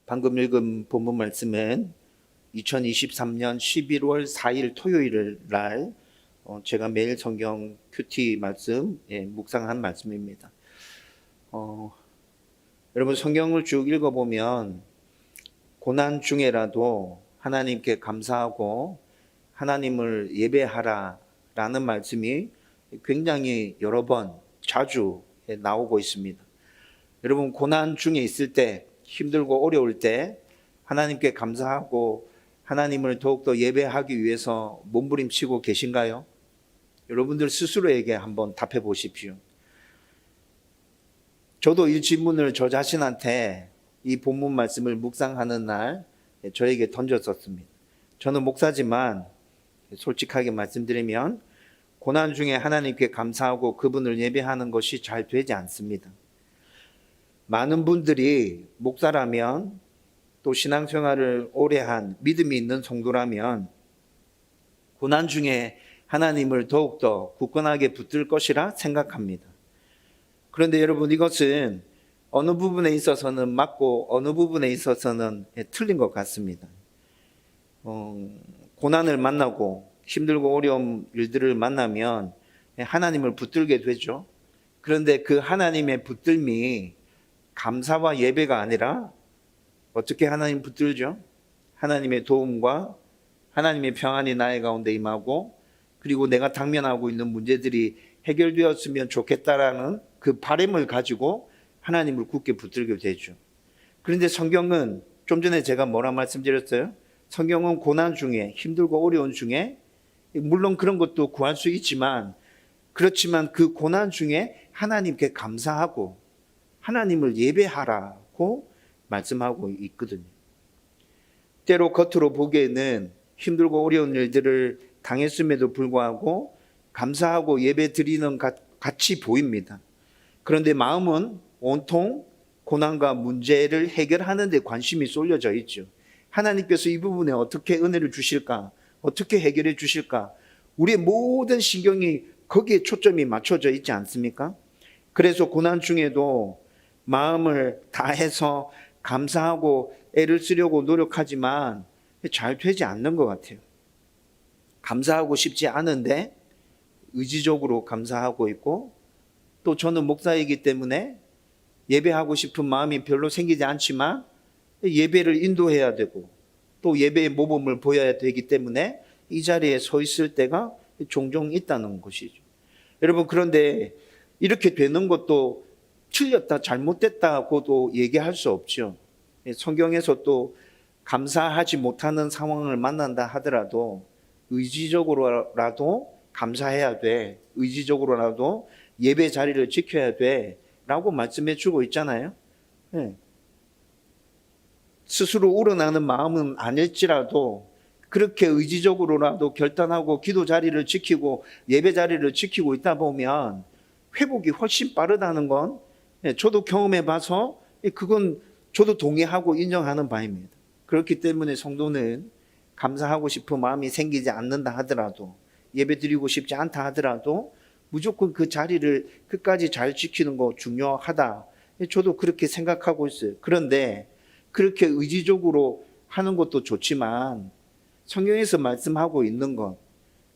방금 읽은 본문 말씀은 2023년 11월 4일 토요일 날 제가 매일 성경 큐티 말씀 묵상한 말씀입니다. 여러분 성경을 쭉 읽어보면 고난 중에라도 하나님께 감사하고 하나님을 예배하라 라는 말씀이 굉장히 여러 번 자주 나오고 있습니다. 여러분 고난 중에 있을 때, 힘들고 어려울 때 하나님께 감사하고 하나님을 더욱더 예배하기 위해서 몸부림치고 계신가요? 여러분들 스스로에게 한번 답해 보십시오. 저도 이 질문을 저 자신한테 이 본문 말씀을 묵상하는 날 저에게 던졌었습니다. 저는 목사지만 솔직하게 말씀드리면 고난 중에 하나님께 감사하고 그분을 예배하는 것이 잘 되지 않습니다. 많은 분들이 목사라면 또 신앙생활을 오래 한 믿음이 있는 성도라면 고난 중에 하나님을 더욱더 굳건하게 붙들 것이라 생각합니다. 그런데 여러분 이것은 어느 부분에 있어서는 맞고 어느 부분에 있어서는 틀린 것 같습니다. 고난을 만나고 힘들고 어려운 일들을 만나면 하나님을 붙들게 되죠. 그런데 그 하나님의 붙들미 감사와 예배가 아니라 어떻게 하나님 붙들죠? 하나님의 도움과 하나님의 평안이 나의 가운데 임하고 그리고 내가 당면하고 있는 문제들이 해결되었으면 좋겠다라는 그 바람을 가지고 하나님을 굳게 붙들게 되죠. 그런데 성경은 좀 전에 제가 뭐라 말씀드렸어요? 성경은 고난 중에 힘들고 어려운 중에 물론 그런 것도 구할 수 있지만 그렇지만 그 고난 중에 하나님께 감사하고 하나님을 예배하라고 말씀하고 있거든요. 때로 겉으로 보기에는 힘들고 어려운 일들을 당했음에도 불구하고 감사하고 예배 드리는 같이 보입니다. 그런데 마음은 온통 고난과 문제를 해결하는 데 관심이 쏠려져 있죠. 하나님께서 이 부분에 어떻게 은혜를 주실까? 어떻게 해결해 주실까? 우리의 모든 신경이 거기에 초점이 맞춰져 있지 않습니까? 그래서 고난 중에도 마음을 다해서 감사하고 애를 쓰려고 노력하지만 잘 되지 않는 것 같아요. 감사하고 싶지 않은데 의지적으로 감사하고 있고 또 저는 목사이기 때문에 예배하고 싶은 마음이 별로 생기지 않지만 예배를 인도해야 되고 또 예배의 모범을 보여야 되기 때문에 이 자리에 서 있을 때가 종종 있다는 것이죠. 여러분 그런데 이렇게 되는 것도 틀렸다 잘못됐다고도 얘기할 수 없죠. 성경에서 또 감사하지 못하는 상황을 만난다 하더라도 의지적으로라도 감사해야 돼. 의지적으로라도 예배 자리를 지켜야 돼 라고 말씀해 주고 있잖아요. 스스로 우러나는 마음은 아닐지라도 그렇게 의지적으로라도 결단하고 기도 자리를 지키고 예배 자리를 지키고 있다 보면 회복이 훨씬 빠르다는 건 저도 경험해 봐서 그건 저도 동의하고 인정하는 바입니다. 그렇기 때문에 성도는 감사하고 싶은 마음이 생기지 않는다 하더라도 예배 드리고 싶지 않다 하더라도 무조건 그 자리를 끝까지 잘 지키는 거 중요하다. 저도 그렇게 생각하고 있어요. 그런데 그렇게 의지적으로 하는 것도 좋지만 성경에서 말씀하고 있는 것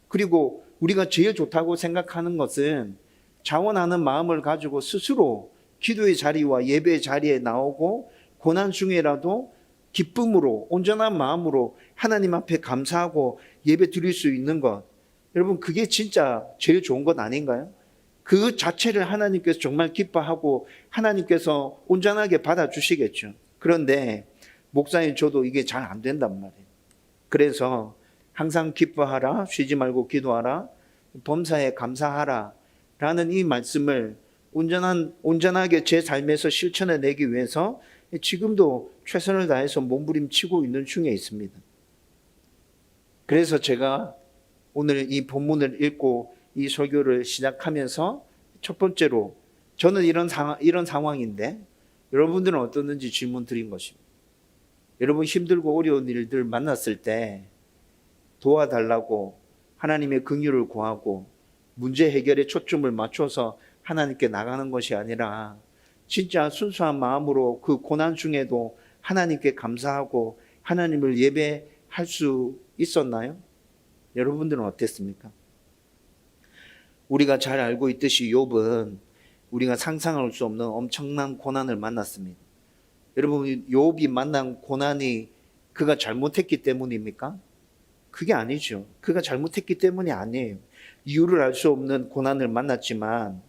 그리고 우리가 제일 좋다고 생각하는 것은 자원하는 마음을 가지고 스스로 기도의 자리와 예배의 자리에 나오고 고난 중에라도 기쁨으로 온전한 마음으로 하나님 앞에 감사하고 예배 드릴 수 있는 것 여러분 그게 진짜 제일 좋은 것 아닌가요? 그 자체를 하나님께서 정말 기뻐하고 하나님께서 온전하게 받아주시겠죠. 그런데 목사님 저도 이게 잘 안 된단 말이에요. 그래서 항상 기뻐하라 쉬지 말고 기도하라 범사에 감사하라 라는 이 말씀을 온전하게 제 삶에서 실천해내기 위해서 지금도 최선을 다해서 몸부림치고 있는 중에 있습니다. 그래서 제가 오늘 이 본문을 읽고 이 설교를 시작하면서 첫 번째로 저는 이런 상황인데 여러분들은 어떻는지 질문 드린 것입니다. 여러분 힘들고 어려운 일들 만났을 때 도와달라고 하나님의 긍휼을 구하고 문제 해결에 초점을 맞춰서 하나님께 나가는 것이 아니라 진짜 순수한 마음으로 그 고난 중에도 하나님께 감사하고 하나님을 예배할 수 있었나요? 여러분들은 어땠습니까? 우리가 잘 알고 있듯이 욥은 우리가 상상할 수 없는 엄청난 고난을 만났습니다. 여러분, 욥이 만난 고난이 그가 잘못했기 때문입니까? 그게 아니죠. 그가 잘못했기 때문이 아니에요. 이유를 알 수 없는 고난을 만났지만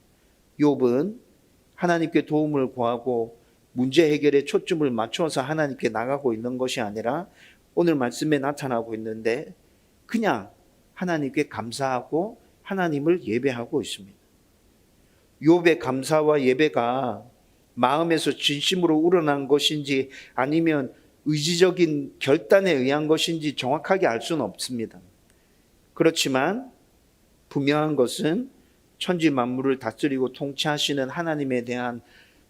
욥은 하나님께 도움을 구하고 문제 해결에 초점을 맞춰서 하나님께 나가고 있는 것이 아니라 오늘 말씀에 나타나고 있는데 그냥 하나님께 감사하고 하나님을 예배하고 있습니다. 욥의 감사와 예배가 마음에서 진심으로 우러난 것인지 아니면 의지적인 결단에 의한 것인지 정확하게 알 수는 없습니다. 그렇지만 분명한 것은 천지 만물을 다스리고 통치하시는 하나님에 대한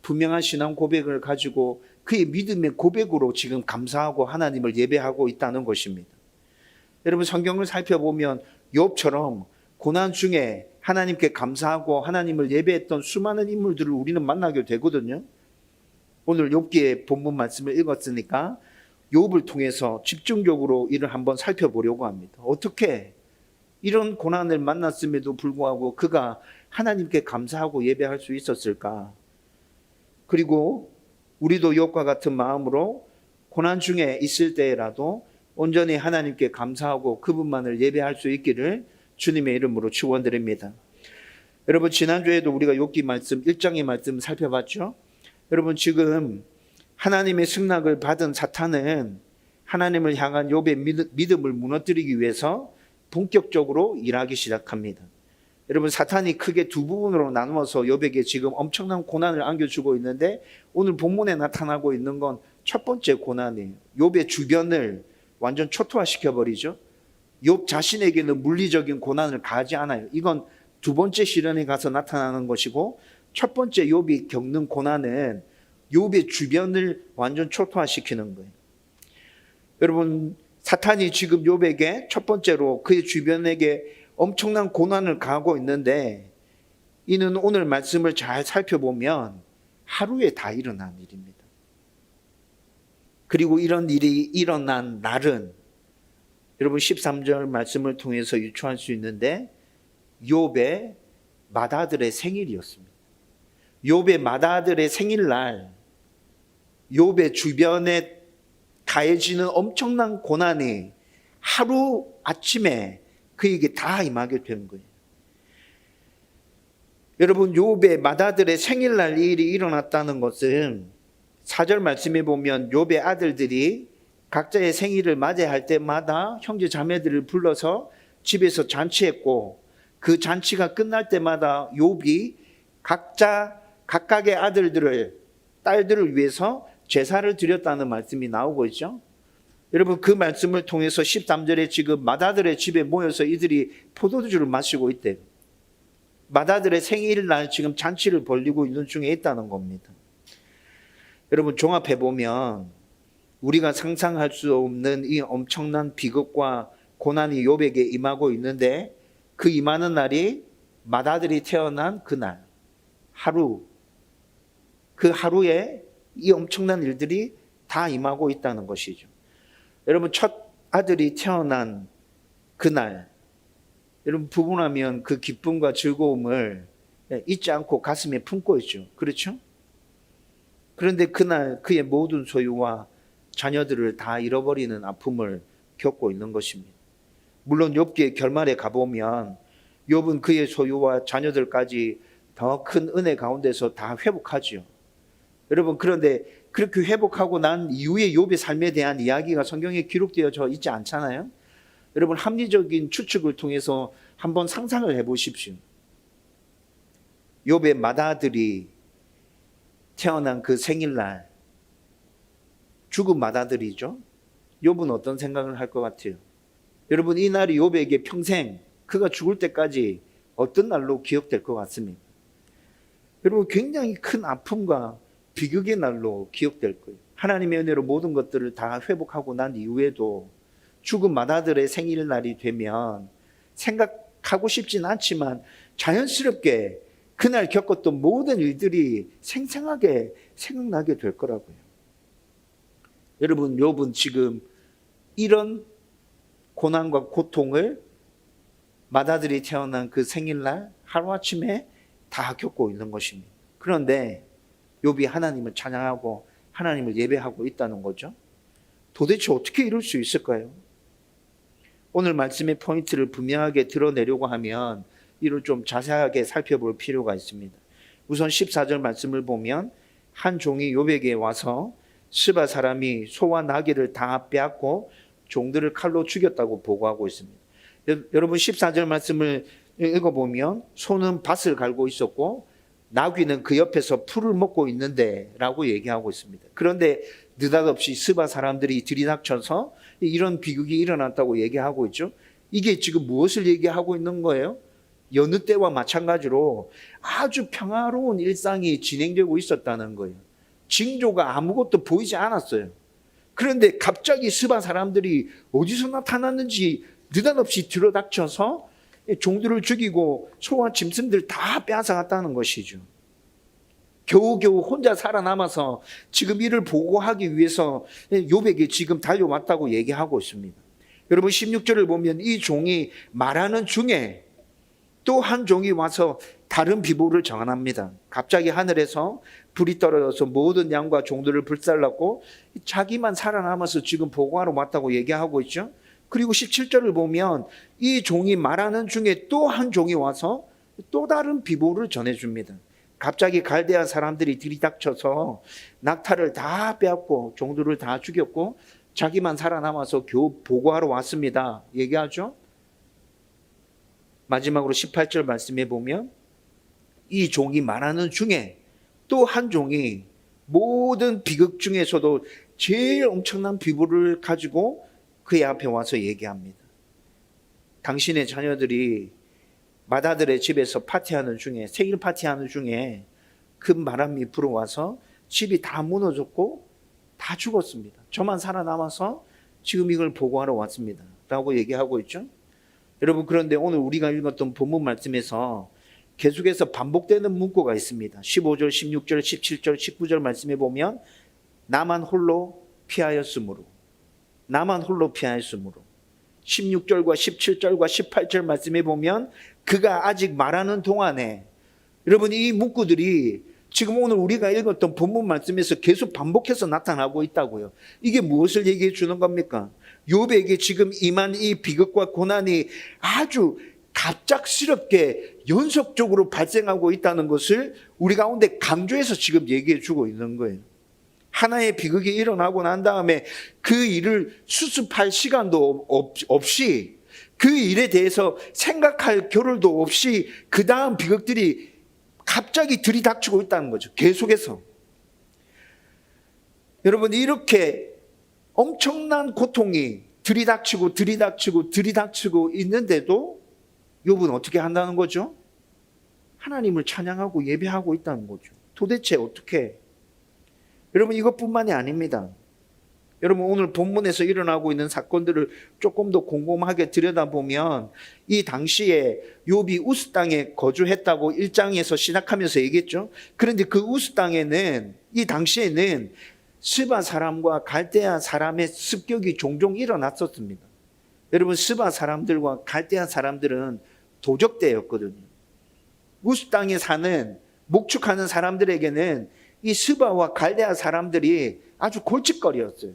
분명한 신앙 고백을 가지고 그의 믿음의 고백으로 지금 감사하고 하나님을 예배하고 있다는 것입니다. 여러분, 성경을 살펴보면 욥처럼 고난 중에 하나님께 감사하고 하나님을 예배했던 수많은 인물들을 우리는 만나게 되거든요. 오늘 욥기의 본문 말씀을 읽었으니까 욥을 통해서 집중적으로 이를 한번 살펴보려고 합니다. 어떻게 이런 고난을 만났음에도 불구하고 그가 하나님께 감사하고 예배할 수 있었을까? 그리고 우리도 욥과 같은 마음으로 고난 중에 있을 때라도 온전히 하나님께 감사하고 그분만을 예배할 수 있기를 주님의 이름으로 축원드립니다. 여러분, 지난주에도 우리가 욥기 말씀 1장의 말씀 살펴봤죠? 여러분, 지금 하나님의 승낙을 받은 사탄은 하나님을 향한 욥의 믿음을 무너뜨리기 위해서 본격적으로 일하기 시작합니다. 여러분, 사탄이 크게 두 부분으로 나누어서 욥에게 지금 엄청난 고난을 안겨주고 있는데 오늘 본문에 나타나고 있는 건 첫 번째 고난이에요. 욥의 주변을 완전 초토화시켜버리죠. 욥 자신에게는 물리적인 고난을 가하지 않아요. 이건 두 번째 시련에 가서 나타나는 것이고 첫 번째 욥이 겪는 고난은 욥의 주변을 완전 초토화시키는 거예요. 여러분, 사탄이 지금 욥에게 첫 번째로 그의 주변에게 엄청난 고난을 가하고 있는데 이는 오늘 말씀을 잘 살펴보면 하루에 다 일어난 일입니다. 그리고 이런 일이 일어난 날은 여러분 13절 말씀을 통해서 유추할 수 있는데 욥의 맏아들의 생일이었습니다. 욥의 맏아들의 생일날 욥의 주변에 가해지는 엄청난 고난이 하루 아침에 그에게 다 임하게 된 거예요. 여러분, 욥의 맏아들의 생일날 이 일이 일어났다는 것은 4절 말씀에 보면 욥의 아들들이 각자의 생일을 맞이할 때마다 형제 자매들을 불러서 집에서 잔치했고 그 잔치가 끝날 때마다 욥이 각각의 딸들을 위해서 제사를 드렸다는 말씀이 나오고 있죠. 여러분, 그 말씀을 통해서 13절에 지금 맏아들의 집에 모여서 이들이 포도주를 마시고 있대요. 맏아들의 생일날 지금 잔치를 벌이고 있는 중에 있다는 겁니다. 여러분, 종합해보면 우리가 상상할 수 없는 이 엄청난 비극과 고난이 욥에게 임하고 있는데 그 임하는 날이 맏아들이 태어난 그날 하루, 그 하루에 이 엄청난 일들이 다 임하고 있다는 것이죠. 여러분, 첫 아들이 태어난 그날 여러분, 부부라면 그 기쁨과 즐거움을 잊지 않고 가슴에 품고 있죠. 그렇죠? 그런데 그날 그의 모든 소유와 자녀들을 다 잃어버리는 아픔을 겪고 있는 것입니다. 물론 욥기의 결말에 가보면 욥은 그의 소유와 자녀들까지 더 큰 은혜 가운데서 다 회복하죠. 여러분, 그런데 그렇게 회복하고 난 이후에 욥의 삶에 대한 이야기가 성경에 기록되어져 있지 않잖아요. 여러분, 합리적인 추측을 통해서 한번 상상을 해보십시오. 욥의 맏아들이 태어난 그 생일날 죽은 맏아들이죠. 욥은 어떤 생각을 할 것 같아요? 여러분, 이 날이 욥에게 평생 그가 죽을 때까지 어떤 날로 기억될 것 같습니까? 여러분, 굉장히 큰 아픔과 비극의 날로 기억될 거예요. 하나님의 은혜로 모든 것들을 다 회복하고 난 이후에도 죽은 맏아들의 생일날이 되면 생각하고 싶진 않지만 자연스럽게 그날 겪었던 모든 일들이 생생하게 생각나게 될 거라고요. 여러분, 욥은 지금 이런 고난과 고통을 맏아들이 태어난 그 생일날 하루아침에 다 겪고 있는 것입니다. 그런데 욥이 하나님을 찬양하고 하나님을 예배하고 있다는 거죠. 도대체 어떻게 이럴 수 있을까요? 오늘 말씀의 포인트를 분명하게 드러내려고 하면 이를 좀 자세하게 살펴볼 필요가 있습니다. 우선 14절 말씀을 보면 한 종이 욥에게 와서 스바 사람이 소와 나귀를 다 빼앗고 종들을 칼로 죽였다고 보고하고 있습니다. 여러분 14절 말씀을 읽어보면 소는 밭을 갈고 있었고 나귀는 그 옆에서 풀을 먹고 있는데 라고 얘기하고 있습니다. 그런데 느닷없이 스바 사람들이 들이닥쳐서 이런 비극이 일어났다고 얘기하고 있죠. 이게 지금 무엇을 얘기하고 있는 거예요? 여느 때와 마찬가지로 아주 평화로운 일상이 진행되고 있었다는 거예요. 징조가 아무것도 보이지 않았어요. 그런데 갑자기 스바 사람들이 어디서 나타났는지 느닷없이 들어닥쳐서 종들을 죽이고 소와 짐승들 다 빼앗아갔다는 것이죠. 겨우겨우 혼자 살아남아서 지금 이를 보고하기 위해서 욥에게 지금 달려왔다고 얘기하고 있습니다. 여러분 16절을 보면 이 종이 말하는 중에 또 한 종이 와서 다른 비보를 전합니다. 갑자기 하늘에서 불이 떨어져서 모든 양과 종들을 불살랐고 자기만 살아남아서 지금 보고하러 왔다고 얘기하고 있죠. 그리고 17절을 보면 이 종이 말하는 중에 또 한 종이 와서 또 다른 비보를 전해줍니다. 갑자기 갈대아 사람들이 들이닥쳐서 낙타를 다 빼앗고 종들을 다 죽였고 자기만 살아남아서 겨우 보고하러 왔습니다. 얘기하죠. 마지막으로 18절 말씀해 보면 이 종이 말하는 중에 또 한 종이 모든 비극 중에서도 제일 엄청난 비보를 가지고 그의 앞에 와서 얘기합니다. 당신의 자녀들이 맏아들의 집에서 파티하는 중에 생일 파티하는 중에 큰 바람이 불어와서 집이 다 무너졌고 다 죽었습니다. 저만 살아남아서 지금 이걸 보고하러 왔습니다. 라고 얘기하고 있죠. 여러분 그런데 오늘 우리가 읽었던 본문 말씀에서 계속해서 반복되는 문구가 있습니다. 15절, 16절, 17절, 19절 말씀에 보면 나만 홀로 피하였으므로 나만 홀로 피하였으므로 16절과 17절과 18절 말씀에 보면 그가 아직 말하는 동안에 여러분 이 문구들이 지금 오늘 우리가 읽었던 본문 말씀에서 계속 반복해서 나타나고 있다고요. 이게 무엇을 얘기해 주는 겁니까? 욥에게 지금 임한 이 비극과 고난이 아주 갑작스럽게 연속적으로 발생하고 있다는 것을 우리 가운데 강조해서 지금 얘기해 주고 있는 거예요. 하나의 비극이 일어나고 난 다음에 그 일을 수습할 시간도 없이 그 일에 대해서 생각할 겨를도 없이 그 다음 비극들이 갑자기 들이닥치고 있다는 거죠. 계속해서. 여러분 이렇게 엄청난 고통이 들이닥치고 있는데도 욥은 어떻게 한다는 거죠? 하나님을 찬양하고 예배하고 있다는 거죠. 도대체 어떻게? 여러분 이것뿐만이 아닙니다. 여러분 오늘 본문에서 일어나고 있는 사건들을 조금 더 곰곰하게 들여다보면 이 당시에 욥이 우스 땅에 거주했다고 1장에서 시작하면서 얘기했죠. 그런데 그 우스 땅에는 이 당시에는 스바 사람과 갈대아 사람의 습격이 종종 일어났었습니다. 여러분 스바 사람들과 갈대아 사람들은 도적대였거든요. 우스 땅에 사는 목축하는 사람들에게는 이 스바와 갈대아 사람들이 아주 골칫거리였어요.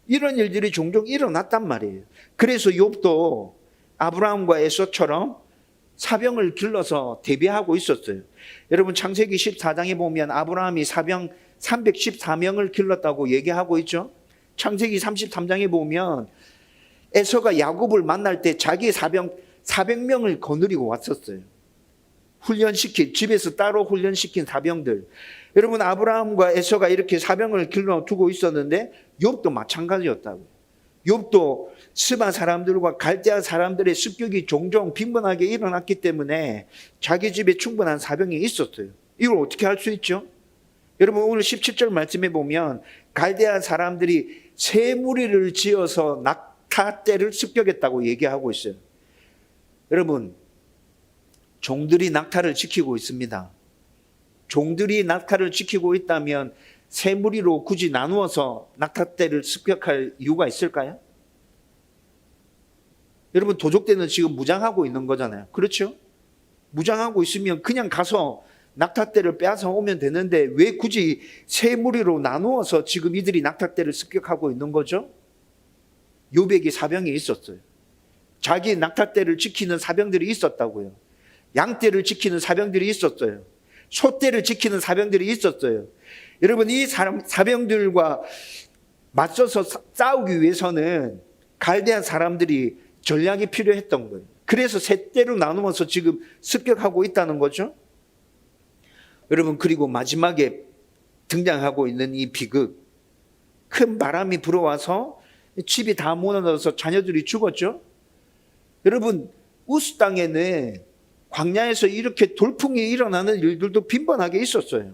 이런 일들이 종종 일어났단 말이에요. 그래서 욥도 아브라함과 에서처럼 사병을 길러서 대비하고 있었어요. 여러분 창세기 14장에 보면 아브라함이 사병 314명을 길렀다고 얘기하고 있죠. 창세기 33장에 보면 에서가 야곱을 만날 때 자기의 사병 400명을 거느리고 왔었어요. 집에서 따로 훈련시킨 사병들. 여러분 아브라함과 에서가 이렇게 사병을 길러두고 있었는데 욥도 마찬가지였다고요. 욥도 스바 사람들과 갈대아 사람들의 습격이 종종 빈번하게 일어났기 때문에 자기 집에 충분한 사병이 있었어요. 이걸 어떻게 할 수 있죠? 여러분 오늘 17절 말씀에 보면 갈대아 사람들이 새 무리를 지어서 낙타떼를 습격했다고 얘기하고 있어요. 여러분 종들이 낙타를 지키고 있습니다. 종들이 낙타를 지키고 있다면 세 무리로 굳이 나누어서 낙타떼를 습격할 이유가 있을까요? 여러분, 도적대는 지금 무장하고 있는 거잖아요. 그렇죠? 무장하고 있으면 그냥 가서 낙타떼를 빼앗아 오면 되는데 왜 굳이 세 무리로 나누어서 지금 이들이 낙타떼를 습격하고 있는 거죠? 요백이 사병이 있었어요. 자기 낙타떼를 지키는 사병들이 있었다고요. 양떼를 지키는 사병들이 있었어요. 소떼를 지키는 사병들이 있었어요. 여러분, 이 사병들과 맞서서 싸우기 위해서는 갈대한 사람들이 전략이 필요했던 거예요. 그래서 세 떼로 나누어서 지금 습격하고 있다는 거죠. 여러분, 그리고 마지막에 등장하고 있는 이 비극, 큰 바람이 불어와서 집이 다 무너져서 자녀들이 죽었죠. 여러분, 우스 땅에는 광야에서 이렇게 돌풍이 일어나는 일들도 빈번하게 있었어요.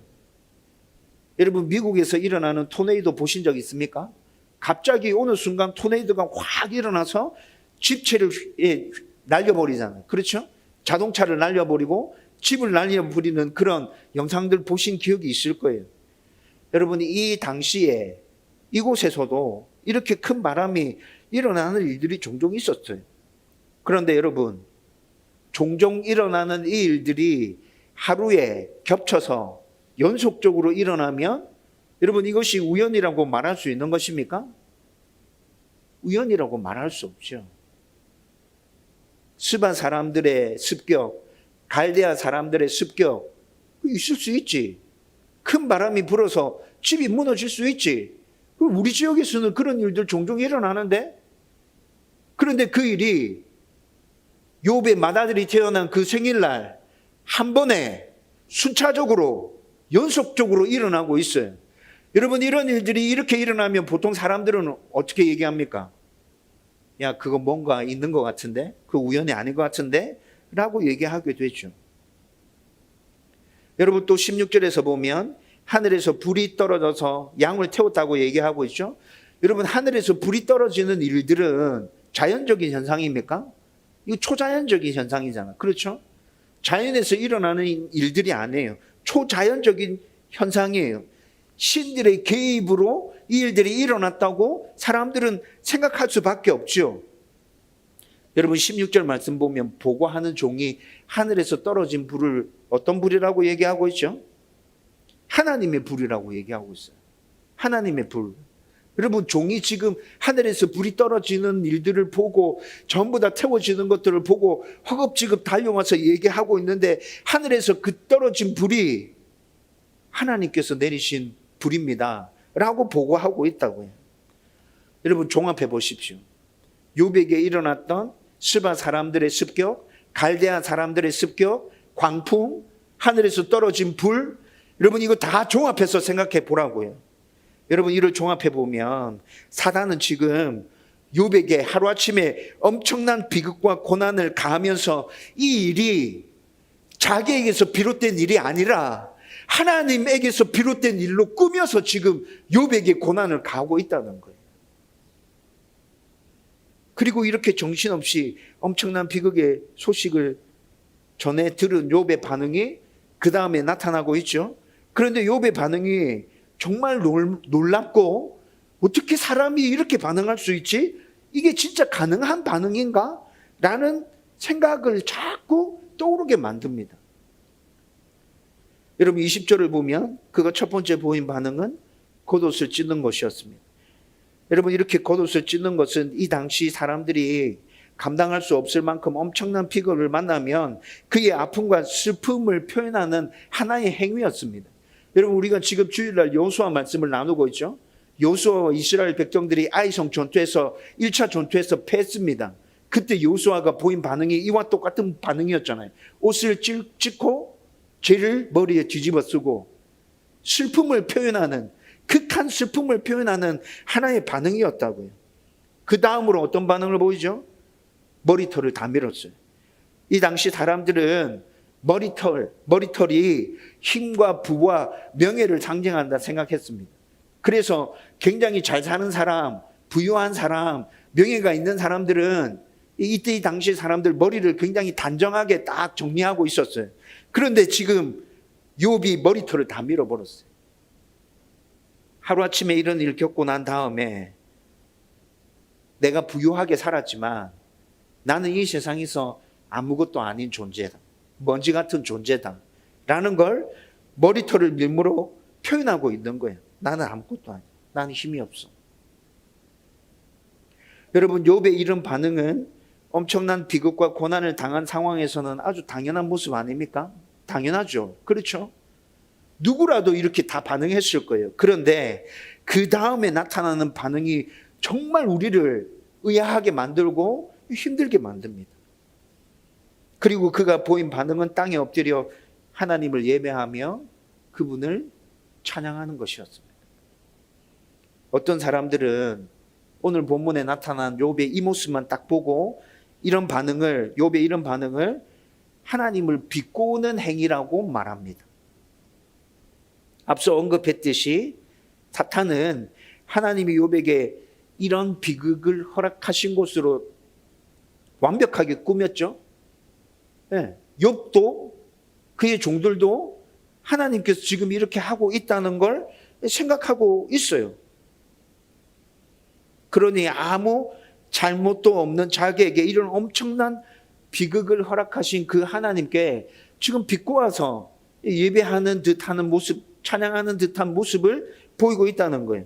여러분, 미국에서 일어나는 토네이도 보신 적 있습니까? 갑자기 어느 순간 토네이도가 확 일어나서 집채를 날려버리잖아요. 그렇죠? 자동차를 날려버리고 집을 날려버리는 그런 영상들 보신 기억이 있을 거예요. 여러분, 이 당시에 이곳에서도 이렇게 큰 바람이 일어나는 일들이 종종 있었어요. 그런데 여러분, 종종 일어나는 이 일들이 하루에 겹쳐서 연속적으로 일어나면 여러분, 이것이 우연이라고 말할 수 있는 것입니까? 우연이라고 말할 수 없죠. 스바 사람들의 습격, 갈대아 사람들의 습격, 있을 수 있지. 큰 바람이 불어서 집이 무너질 수 있지. 우리 지역에서는 그런 일들 종종 일어나는데, 그런데 그 일이 욥의 맏아들이 태어난 그 생일날 한 번에 순차적으로 연속적으로 일어나고 있어요. 여러분, 이런 일들이 이렇게 일어나면 보통 사람들은 어떻게 얘기합니까? 야, 그거 뭔가 있는 것 같은데? 그 우연이 아닌 것 같은데? 라고 얘기하게 되죠. 여러분, 또 16절에서 보면 하늘에서 불이 떨어져서 양을 태웠다고 얘기하고 있죠. 여러분, 하늘에서 불이 떨어지는 일들은 자연적인 현상입니까? 이거 초자연적인 현상이잖아. 그렇죠? 자연에서 일어나는 일들이 아니에요. 초자연적인 현상이에요. 신들의 개입으로 이 일들이 일어났다고 사람들은 생각할 수밖에 없죠. 여러분, 16절 말씀 보면 보고하는 종이 하늘에서 떨어진 불을 어떤 불이라고 얘기하고 있죠? 하나님의 불이라고 얘기하고 있어요. 하나님의 불. 여러분, 종이 지금 하늘에서 불이 떨어지는 일들을 보고 전부 다 태워지는 것들을 보고 허겁지겁 달려와서 얘기하고 있는데, 하늘에서 그 떨어진 불이 하나님께서 내리신 불입니다 라고 보고하고 있다고요. 여러분, 종합해 보십시오. 욥에게 일어났던 스바 사람들의 습격, 갈대아 사람들의 습격, 광풍, 하늘에서 떨어진 불, 여러분, 이거 다 종합해서 생각해 보라고요. 여러분, 이를 종합해 보면 사단은 지금 욥에게 하루아침에 엄청난 비극과 고난을 가하면서 이 일이 자기에게서 비롯된 일이 아니라 하나님에게서 비롯된 일로 꾸며서 지금 욥에게 고난을 가하고 있다는 거예요. 그리고 이렇게 정신없이 엄청난 비극의 소식을 전해 들은 욥의 반응이 그 다음에 나타나고 있죠. 그런데 욥의 반응이 정말 놀랍고, 어떻게 사람이 이렇게 반응할 수 있지? 이게 진짜 가능한 반응인가? 라는 생각을 자꾸 떠오르게 만듭니다. 여러분, 20절을 보면 그가 첫 번째 보인 반응은 겉옷을 찢는 것이었습니다. 여러분, 이렇게 겉옷을 찢는 것은 이 당시 사람들이 감당할 수 없을 만큼 엄청난 비극을 만나면 그의 아픔과 슬픔을 표현하는 하나의 행위였습니다. 여러분, 우리가 지금 주일날 여호수아 말씀을 나누고 있죠. 여호수아와 이스라엘 백성들이 아이성 전투에서 1차 전투에서 패했습니다. 그때 여호수아가 보인 반응이 이와 똑같은 반응이었잖아요. 옷을 찢고 죄를 머리에 뒤집어 쓰고 슬픔을 표현하는, 극한 슬픔을 표현하는 하나의 반응이었다고요. 그 다음으로 어떤 반응을 보이죠? 머리털을 다 밀었어요. 이 당시 사람들은 머리털이 힘과 부와 명예를 상징한다 생각했습니다. 그래서 굉장히 잘 사는 사람, 부유한 사람, 명예가 있는 사람들은 이때 이 당시 사람들 머리를 굉장히 단정하게 딱 정리하고 있었어요. 그런데 지금 욥이 머리털을 다 밀어버렸어요. 하루아침에 이런 일 겪고 난 다음에 내가 부유하게 살았지만 나는 이 세상에서 아무것도 아닌 존재다. 먼지 같은 존재다. 라는 걸 머리털을 밀므로 표현하고 있는 거예요. 나는 아무것도 아니야. 나는 힘이 없어. 여러분, 욥의 이런 반응은 엄청난 비극과 고난을 당한 상황에서는 아주 당연한 모습 아닙니까? 당연하죠. 그렇죠? 누구라도 이렇게 다 반응했을 거예요. 그런데 그 다음에 나타나는 반응이 정말 우리를 의아하게 만들고 힘들게 만듭니다. 그리고 그가 보인 반응은 땅에 엎드려 하나님을 예배하며 그분을 찬양하는 것이었습니다. 어떤 사람들은 오늘 본문에 나타난 욥의 이 모습만 딱 보고 욥의 이런 반응을 하나님을 비꼬는 행위라고 말합니다. 앞서 언급했듯이 사탄은 하나님이 욥에게 이런 비극을 허락하신 것으로 완벽하게 꾸몄죠. 네. 욥도 그의 종들도 하나님께서 지금 이렇게 하고 있다는 걸 생각하고 있어요. 그러니 아무 잘못도 없는 자기에게 이런 엄청난 비극을 허락하신 그 하나님께 지금 비꼬아서 예배하는 듯하는 모습, 찬양하는 듯한 모습을 보이고 있다는 거예요.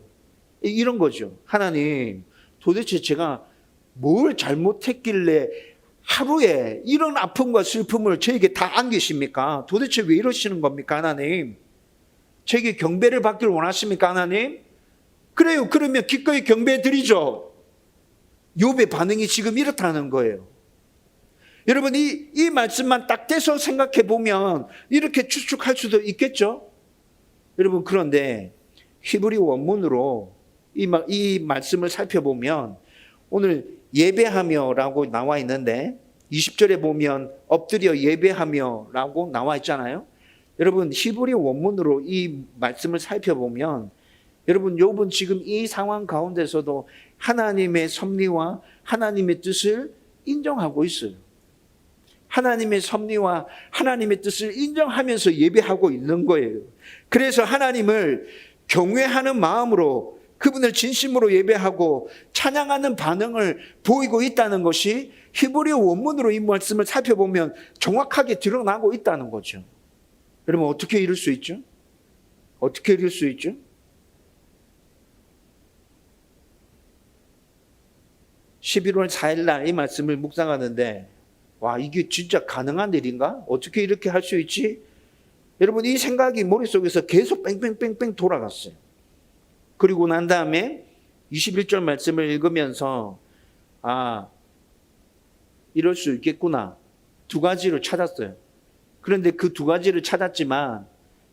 이런 거죠. 하나님, 도대체 제가 뭘 잘못했길래 하루에 이런 아픔과 슬픔을 저에게 다 안기십니까? 도대체 왜 이러시는 겁니까, 하나님? 저에게 경배를 받길 원하십니까, 하나님? 그래요. 그러면 기꺼이 경배 드리죠. 욥의 반응이 지금 이렇다는 거예요. 여러분, 이 말씀만 딱 떼서 생각해 보면 이렇게 추측할 수도 있겠죠? 여러분, 그런데 히브리 원문으로 이 말씀을 살펴보면 오늘 예배하며라고 나와 있는데 20절에 보면 엎드려 예배하며라고 나와 있잖아요. 여러분, 히브리 원문으로 이 말씀을 살펴보면 여러분, 욥은 지금 이 상황 가운데서도 하나님의 섭리와 하나님의 뜻을 인정하고 있어요. 하나님의 섭리와 하나님의 뜻을 인정하면서 예배하고 있는 거예요. 그래서 하나님을 경외하는 마음으로 그분을 진심으로 예배하고 찬양하는 반응을 보이고 있다는 것이 히브리어 원문으로 이 말씀을 살펴보면 정확하게 드러나고 있다는 거죠. 여러분, 어떻게 이룰 수 있죠? 어떻게 이룰 수 있죠? 11월 4일 날 이 말씀을 묵상하는데 와, 이게 진짜 가능한 일인가? 어떻게 이렇게 할 수 있지? 여러분, 이 생각이 머릿속에서 계속 뺑뺑뺑뺑 돌아갔어요. 그리고 난 다음에 21절 말씀을 읽으면서 이럴 수 있겠구나. 두 가지를 찾았어요. 그런데 그 두 가지를 찾았지만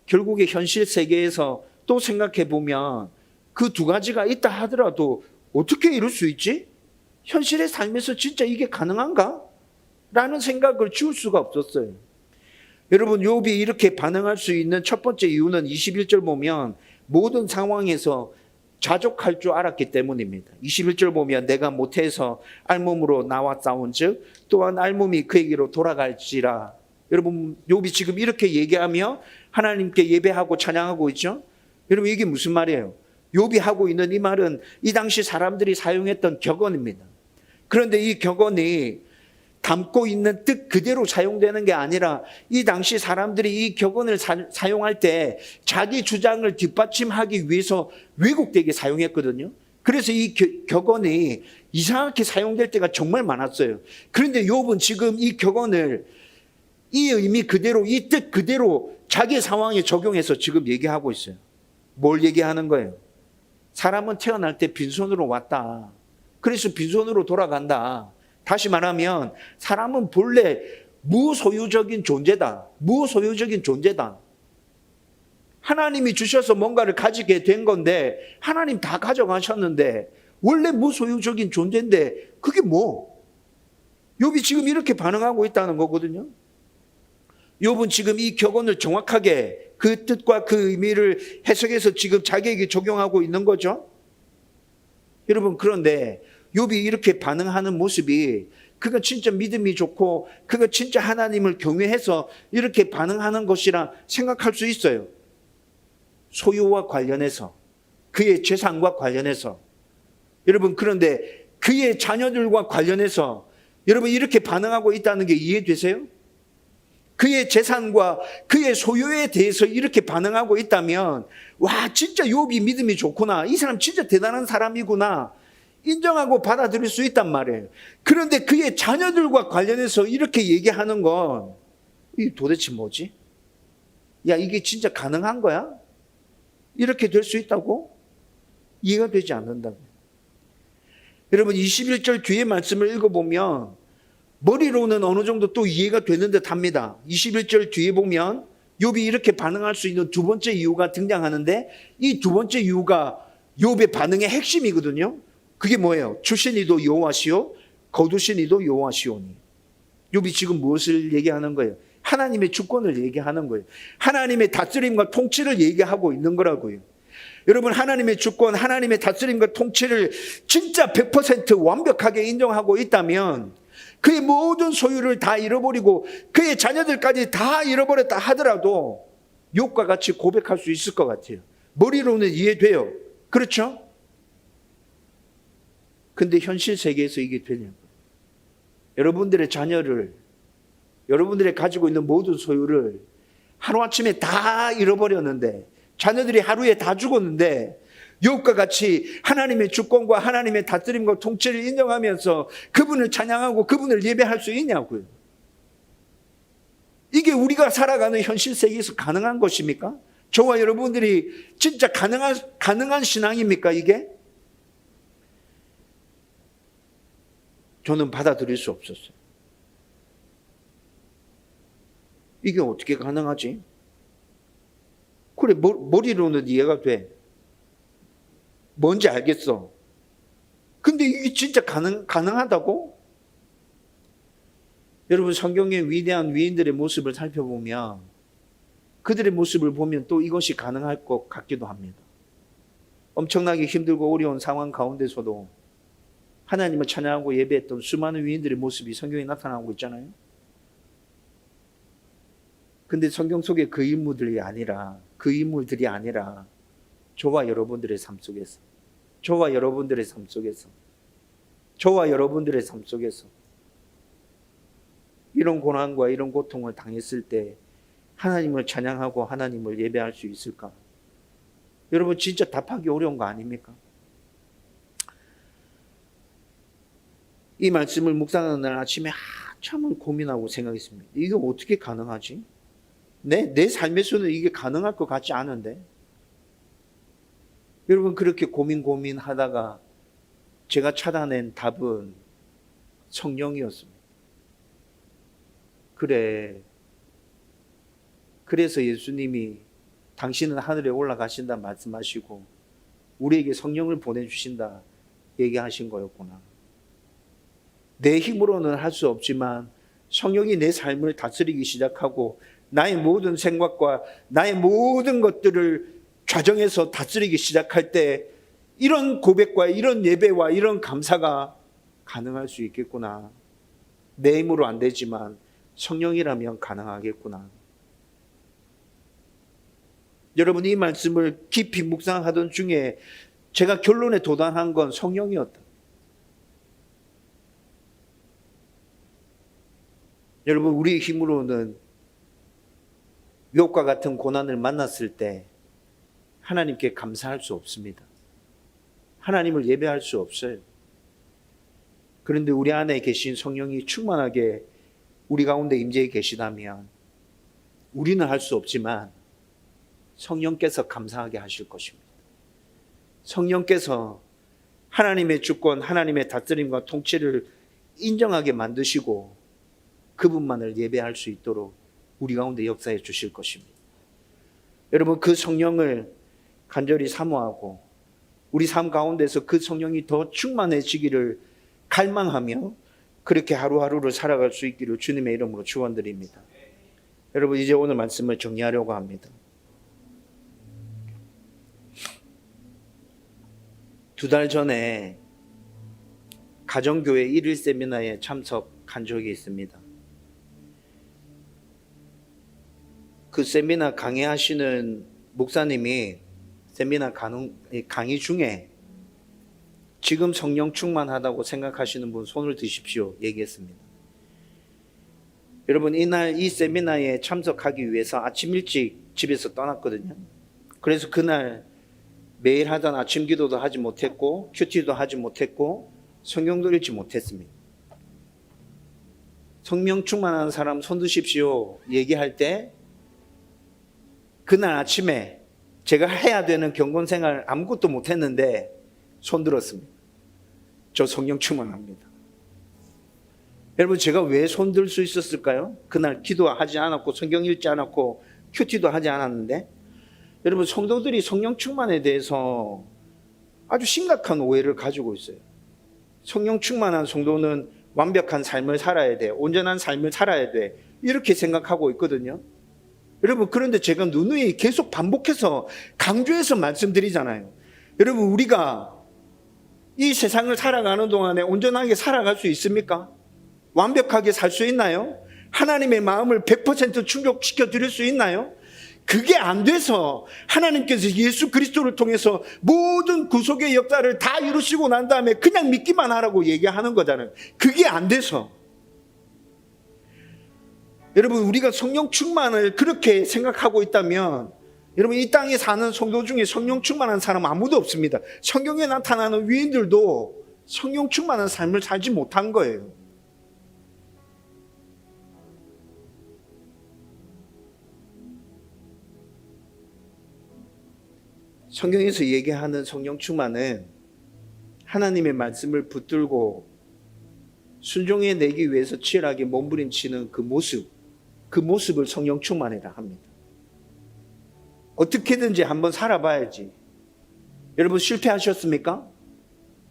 결국에 현실 세계에서 또 생각해 보면 그 두 가지가 있다 하더라도 어떻게 이룰 수 있지? 현실의 삶에서 진짜 이게 가능한가? 라는 생각을 지울 수가 없었어요. 여러분, 욥이 이렇게 반응할 수 있는 첫 번째 이유는 21절 보면 모든 상황에서 자족할 줄 알았기 때문입니다. 21절 보면 내가 모태에서 알몸으로 나와 싸운 즉 또한 알몸이 그에게로 돌아갈지라. 여러분, 욥이 지금 이렇게 얘기하며 하나님께 예배하고 찬양하고 있죠. 여러분, 이게 무슨 말이에요? 욥이 하고 있는 이 말은 이 당시 사람들이 사용했던 격언입니다. 그런데 이 격언이 담고 있는 뜻 그대로 사용되는 게 아니라 이 당시 사람들이 이 격언을 사용할 때 자기 주장을 뒷받침하기 위해서 왜곡되게 사용했거든요. 그래서 이 격언이 이상하게 사용될 때가 정말 많았어요. 그런데 욥은 지금 이 격언을 이 의미 그대로, 이 뜻 그대로 자기 상황에 적용해서 지금 얘기하고 있어요. 뭘 얘기하는 거예요? 사람은 태어날 때 빈손으로 왔다. 그래서 빈손으로 돌아간다. 다시 말하면 사람은 본래 무소유적인 존재다. 무소유적인 존재다. 하나님이 주셔서 뭔가를 가지게 된 건데 하나님 다 가져가셨는데 원래 무소유적인 존재인데 그게 뭐? 욥이 지금 이렇게 반응하고 있다는 거거든요. 욥은 지금 이 격언을 정확하게 그 뜻과 그 의미를 해석해서 지금 자기에게 적용하고 있는 거죠. 여러분, 그런데 욥이 이렇게 반응하는 모습이 그가 진짜 믿음이 좋고 그가 진짜 하나님을 경외해서 이렇게 반응하는 것이라 생각할 수 있어요. 소유와 관련해서 그의 재산과 관련해서. 여러분, 그런데 그의 자녀들과 관련해서 여러분 이렇게 반응하고 있다는 게 이해되세요? 그의 재산과 그의 소유에 대해서 이렇게 반응하고 있다면, 와, 진짜 욥이 믿음이 좋구나, 이 사람 진짜 대단한 사람이구나 인정하고 받아들일 수 있단 말이에요. 그런데 그의 자녀들과 관련해서 이렇게 얘기하는 건, 이 도대체 뭐지? 야, 이게 진짜 가능한 거야? 이렇게 될 수 있다고? 이해가 되지 않는다고요. 여러분, 21절 뒤에 말씀을 읽어보면 머리로는 어느 정도 또 이해가 되는 듯 합니다. 21절 뒤에 보면 욥이 이렇게 반응할 수 있는 두 번째 이유가 등장하는데, 이 두 번째 이유가 욥의 반응의 핵심이거든요. 그게 뭐예요? 주신 이도 여호와시요 거두신 이도 여호와시오니. 욥이 지금 무엇을 얘기하는 거예요? 하나님의 주권을 얘기하는 거예요. 하나님의 다스림과 통치를 얘기하고 있는 거라고요. 여러분, 하나님의 주권, 하나님의 다스림과 통치를 진짜 100% 완벽하게 인정하고 있다면 그의 모든 소유를 다 잃어버리고 그의 자녀들까지 다 잃어버렸다 하더라도 욥과 같이 고백할 수 있을 것 같아요. 머리로는 이해돼요. 그렇죠? 근데 현실 세계에서 이게 되냐고요. 여러분들의 자녀를, 여러분들이 가지고 있는 모든 소유를 하루아침에 다 잃어버렸는데, 자녀들이 하루에 다 죽었는데 욥과 같이 하나님의 주권과 하나님의 다스림과 통치를 인정하면서 그분을 찬양하고 그분을 예배할 수 있냐고요. 이게 우리가 살아가는 현실 세계에서 가능한 것입니까? 저와 여러분들이 진짜 가능한 신앙입니까, 이게? 저는 받아들일 수 없었어요. 이게 어떻게 가능하지? 그래, 머리로는 이해가 돼. 뭔지 알겠어. 근데 이게 진짜 가능하다고? 여러분, 성경의 위대한 위인들의 모습을 살펴보면 그들의 모습을 보면 또 이것이 가능할 것 같기도 합니다. 엄청나게 힘들고 어려운 상황 가운데서도 하나님을 찬양하고 예배했던 수많은 위인들의 모습이 성경에 나타나고 있잖아요. 근데 성경 속에 그 인물들이 아니라 저와 여러분들의 삶 속에서, 저와 여러분들의 삶 속에서 이런 고난과 이런 고통을 당했을 때 하나님을 찬양하고 하나님을 예배할 수 있을까? 여러분, 진짜 답하기 어려운 거 아닙니까? 이 말씀을 묵상하는 날 아침에 한참을 고민하고 생각했습니다. 이게 어떻게 가능하지? 내 삶에서는 이게 가능할 것 같지 않은데. 여러분, 그렇게 고민하다가 제가 찾아낸 답은 성령이었습니다. 그래서 예수님이 당신은 하늘에 올라가신다 말씀하시고 우리에게 성령을 보내주신다 얘기하신 거였구나. 내 힘으로는 할 수 없지만 성령이 내 삶을 다스리기 시작하고 나의 모든 생각과 나의 모든 것들을 좌정해서 다스리기 시작할 때 이런 고백과 이런 예배와 이런 감사가 가능할 수 있겠구나. 내 힘으로 안 되지만 성령이라면 가능하겠구나. 여러분, 이 말씀을 깊이 묵상하던 중에 제가 결론에 도달한 건 성령이었다. 여러분, 우리의 힘으로는 욥과 같은 고난을 만났을 때 하나님께 감사할 수 없습니다. 하나님을 예배할 수 없어요. 그런데 우리 안에 계신 성령이 충만하게 우리 가운데 임재해 계시다면 우리는 할 수 없지만 성령께서 감사하게 하실 것입니다. 성령께서 하나님의 주권, 하나님의 다스림과 통치를 인정하게 만드시고 그분만을 예배할 수 있도록 우리 가운데 역사해 주실 것입니다. 여러분, 그 성령을 간절히 사모하고 우리 삶 가운데서 그 성령이 더 충만해지기를 갈망하며 그렇게 하루하루를 살아갈 수 있기를 주님의 이름으로 축원드립니다. 여러분, 이제 오늘 말씀을 정리하려고 합니다. 2달 전에 가정교회 1일 세미나에 참석한 적이 있습니다. 그 세미나 강의하시는 목사님이 세미나 강의 중에 지금 성령 충만하다고 생각하시는 분 손을 드십시오. 얘기했습니다. 여러분, 이날 이 세미나에 참석하기 위해서 아침 일찍 집에서 떠났거든요. 그래서 그날 매일 하던 아침 기도도 하지 못했고 큐티도 하지 못했고 성경도 읽지 못했습니다. 성령 충만한 사람 손 드십시오. 얘기할 때 그날 아침에 제가 해야 되는 경건생활 아무것도 못했는데 손 들었습니다. 저 성령 충만합니다. 여러분, 제가 왜 손 들 수 있었을까요? 그날 기도하지 않았고 성경 읽지 않았고 큐티도 하지 않았는데. 여러분, 성도들이 성령 충만에 대해서 아주 심각한 오해를 가지고 있어요. 성령 충만한 성도는 완벽한 삶을 살아야 돼, 온전한 삶을 살아야 돼, 이렇게 생각하고 있거든요. 여러분, 그런데 제가 누누이 계속 반복해서 강조해서 말씀드리잖아요. 여러분, 우리가 이 세상을 살아가는 동안에 온전하게 살아갈 수 있습니까? 완벽하게 살 수 있나요? 하나님의 마음을 100% 충족시켜 드릴 수 있나요? 그게 안 돼서 하나님께서 예수 그리스도를 통해서 모든 구속의 역사를 다 이루시고 난 다음에 그냥 믿기만 하라고 얘기하는 거잖아요. 그게 안 돼서. 여러분, 우리가 성령 충만을 그렇게 생각하고 있다면, 여러분, 이 땅에 사는 성도 중에 성령 충만한 사람 아무도 없습니다. 성경에 나타나는 위인들도 성령 충만한 삶을 살지 못한 거예요. 성경에서 얘기하는 성령 충만은 하나님의 말씀을 붙들고 순종해 내기 위해서 치열하게 몸부림치는 그 모습을 성령 충만이라 합니다. 어떻게든지 한번 살아봐야지. 여러분, 실패하셨습니까?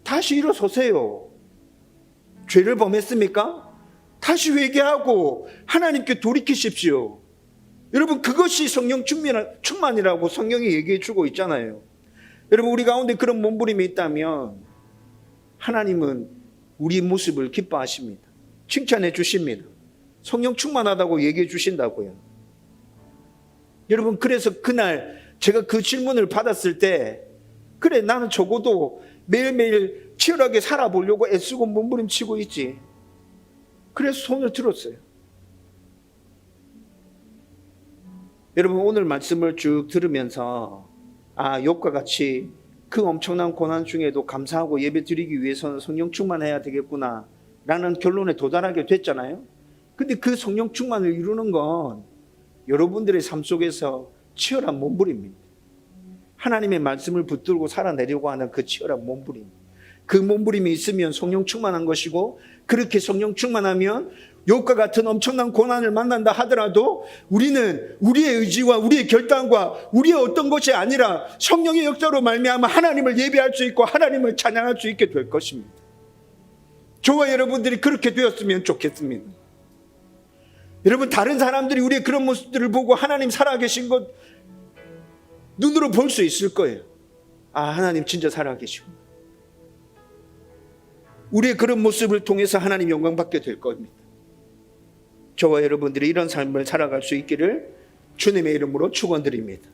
다시 일어서세요. 죄를 범했습니까? 다시 회개하고 하나님께 돌이키십시오. 여러분, 그것이 성령 충만이라고 성경이 얘기해 주고 있잖아요. 여러분, 우리 가운데 그런 몸부림이 있다면 하나님은 우리 모습을 기뻐하십니다. 칭찬해 주십니다. 성령 충만하다고 얘기해 주신다고요. 여러분, 그래서 그날 제가 그 질문을 받았을 때, 그래, 나는 적어도 매일매일 치열하게 살아보려고 애쓰고 몸부림치고 있지. 그래서 손을 들었어요. 여러분, 오늘 말씀을 쭉 들으면서 욥과 같이 그 엄청난 고난 중에도 감사하고 예배 드리기 위해서는 성령 충만해야 되겠구나 라는 결론에 도달하게 됐잖아요. 근데 그 성령 충만을 이루는 건 여러분들의 삶 속에서 치열한 몸부림입니다. 하나님의 말씀을 붙들고 살아내려고 하는 그 치열한 몸부림, 그 몸부림이 있으면 성령 충만한 것이고, 그렇게 성령 충만하면 욥과 같은 엄청난 고난을 만난다 하더라도 우리는 우리의 의지와 우리의 결단과 우리의 어떤 것이 아니라 성령의 역사로 말미암아 하나님을 예배할 수 있고 하나님을 찬양할 수 있게 될 것입니다. 저와 여러분들이 그렇게 되었으면 좋겠습니다. 여러분, 다른 사람들이 우리의 그런 모습들을 보고 하나님 살아계신 것 눈으로 볼 수 있을 거예요. 하나님 진짜 살아계시고, 우리의 그런 모습을 통해서 하나님 영광 받게 될 겁니다. 저와 여러분들이 이런 삶을 살아갈 수 있기를 주님의 이름으로 축원드립니다.